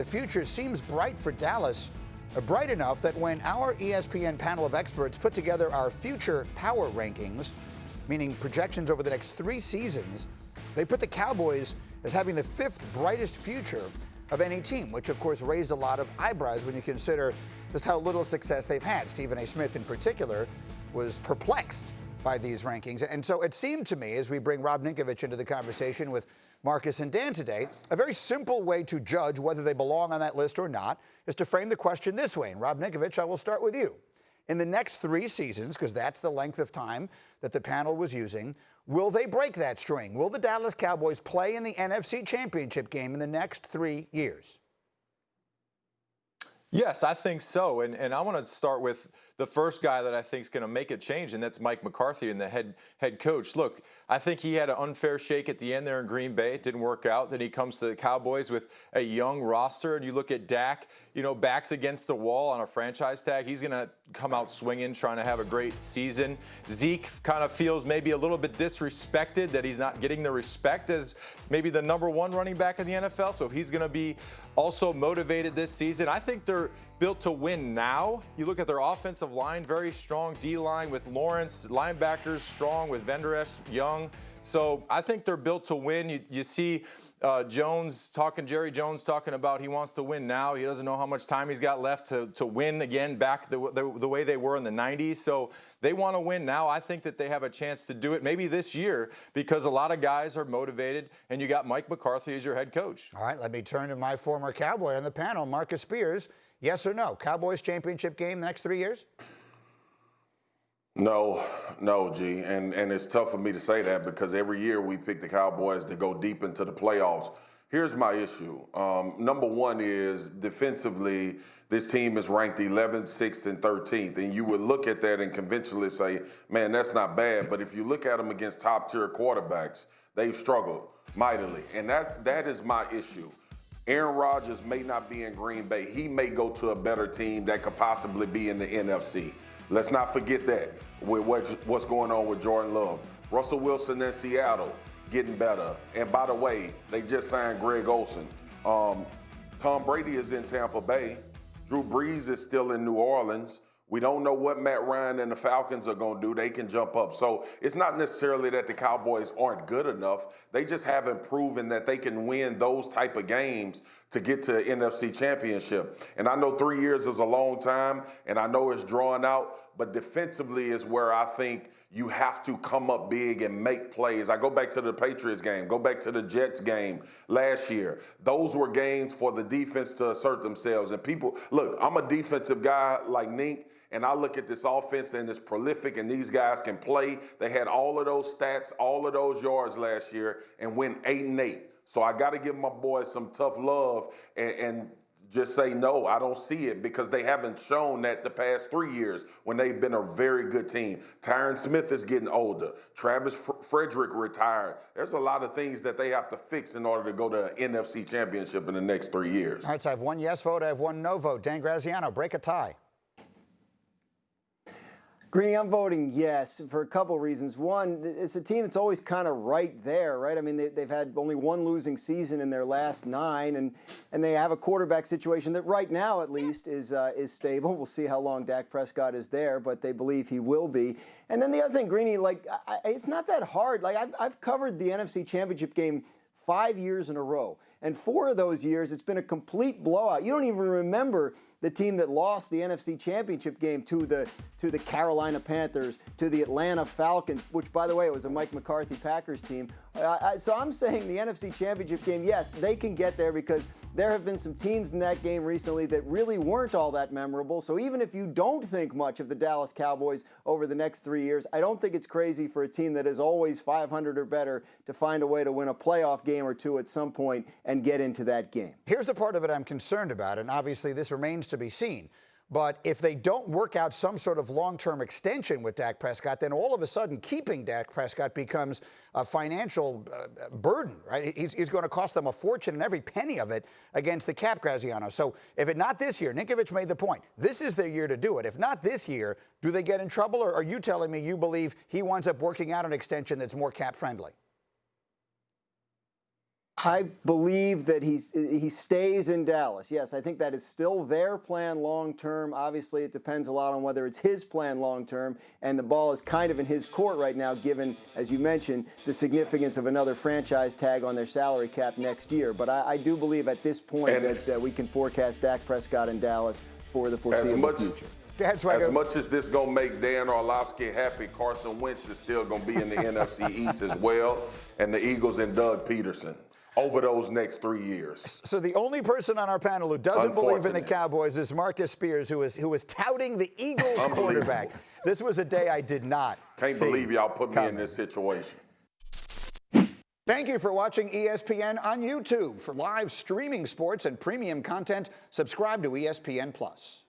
The future seems bright for Dallas, bright enough that when our ESPN panel of experts put together our future power rankings, meaning projections over the next 3 seasons, they put the Cowboys as having the 5th brightest future of any team, which of course raised a lot of eyebrows when you consider just how little success they've had. Stephen A. Smith in particular was perplexed by these rankings. And so it seemed to me, as we bring Rob Ninkovich into the conversation with Marcus and Dan today, a very simple way to judge whether they belong on that list or not is to frame the question this way. And Rob Ninkovich, I will start with you. In the next 3 seasons, because that's the length of time that the panel was using, will they break that string? Will the Dallas Cowboys play in the NFC Championship Game in the next 3 years? Yes, I think so. And I want to start with the first guy that I think is going to make a change, and that's Mike McCarthy and the head coach. Look, I think he had an unfair shake at the end there in Green Bay. It didn't work out. Then he comes to the Cowboys with a young roster, and you look at Dak, backs against the wall on a franchise tag. He's going to come out swinging, trying to have a great season. Zeke kind of feels maybe a little bit disrespected that he's not getting the respect as maybe the #1 running back in the NFL, so he's going to be also motivated this season. I think they're built to win now. You look at their offensive line, very strong D-line with Lawrence, linebackers strong with Venderes, Young. So I think they're built to win. You see Jerry Jones talking about he wants to win now. He doesn't know how much time he's got left to win again back the way they were in the 90s. So they want to win now. I think that they have a chance to do it maybe this year because a lot of guys are motivated, and you got Mike McCarthy as your head coach. All right, let me turn to my former Cowboy on the panel, Marcus Spears. Yes or no? Cowboys championship game the next 3 years? No, G. And it's tough for me to say that because every year we pick the Cowboys to go deep into the playoffs. Here's my issue. Number one is defensively, this team is ranked 11th, 6th, and 13th. And you would look at that and conventionally say, man, that's not bad. But if you look at them against top-tier quarterbacks, they've struggled mightily. And that is my issue. Aaron Rodgers may not be in Green Bay. He may go to a better team that could possibly be in the NFC. Let's not forget that with what's going on with Jordan Love. Russell Wilson in Seattle getting better. And by the way, they just signed Greg Olsen. Tom Brady is in Tampa Bay. Drew Brees is still in New Orleans. We don't know what Matt Ryan and the Falcons are going to do. They can jump up. So it's not necessarily that the Cowboys aren't good enough. They just haven't proven that they can win those type of games to get to NFC Championship. And I know 3 years is a long time, and I know it's drawn out, but defensively is where I think you have to come up big and make plays. I go back to the Patriots game, go back to the Jets game last year. Those were games for the defense to assert themselves. And people, look, I'm a defensive guy like Nink, and I look at this offense and it's prolific and these guys can play. They had all of those stats, all of those yards last year and went 8-8. So I got to give my boys some tough love and just say, no, I don't see it because they haven't shown that the past 3 years when they've been a very good team. Tyron Smith is getting older. Travis Frederick retired. There's a lot of things that they have to fix in order to go to an NFC Championship in the next 3 years. All right, so I have one yes vote, I have one no vote. Dan Graziano, break a tie. Greeny, I'm voting yes for a couple reasons. One, it's a team that's always kind of right there, right? I mean, they've had only one losing season in their last 9, and they have a quarterback situation that right now, at least, is stable. We'll see how long Dak Prescott is there, but they believe he will be. And then the other thing, Greeny, it's not that hard. I've covered the NFC Championship Game 5 years in a row, and 4 of those years, it's been a complete blowout. You don't even remember the team that lost the NFC Championship Game to the Carolina Panthers, to the Atlanta Falcons, which, by the way, it was a Mike McCarthy Packers team. So I'm saying the NFC Championship Game, yes, they can get there because there have been some teams in that game recently that really weren't all that memorable. So even if you don't think much of the Dallas Cowboys over the next 3 years, I don't think it's crazy for a team that is always 500 or better to find a way to win a playoff game or two at some point and get into that game. Here's the part of it I'm concerned about, and obviously this remains to be seen. But if they don't work out some sort of long-term extension with Dak Prescott, then all of a sudden keeping Dak Prescott becomes a financial burden, right? He's going to cost them a fortune and every penny of it against the cap, Graziano. So if it not this year, Ninkovich made the point, this is their year to do it. If not this year, do they get in trouble? Or are you telling me you believe he winds up working out an extension that's more cap friendly? I believe that he stays in Dallas. Yes, I think that is still their plan long term. Obviously, it depends a lot on whether it's his plan long term, and the ball is kind of in his court right now, given, as you mentioned, the significance of another franchise tag on their salary cap next year. But I do believe at this point that we can forecast Dak Prescott in Dallas for the foreseeable future. As much as this going to make Dan Orlovsky happy, Carson Wentz is still going to be in the NFC East as well, and the Eagles and Doug Peterson over those next 3 years. So the only person on our panel who doesn't believe in the Cowboys is Marcus Spears, who was touting the Eagles quarterback. This was a day I did not Can't believe y'all put me in this situation. Thank you for watching ESPN on YouTube. For live streaming sports and premium content, subscribe to ESPN+.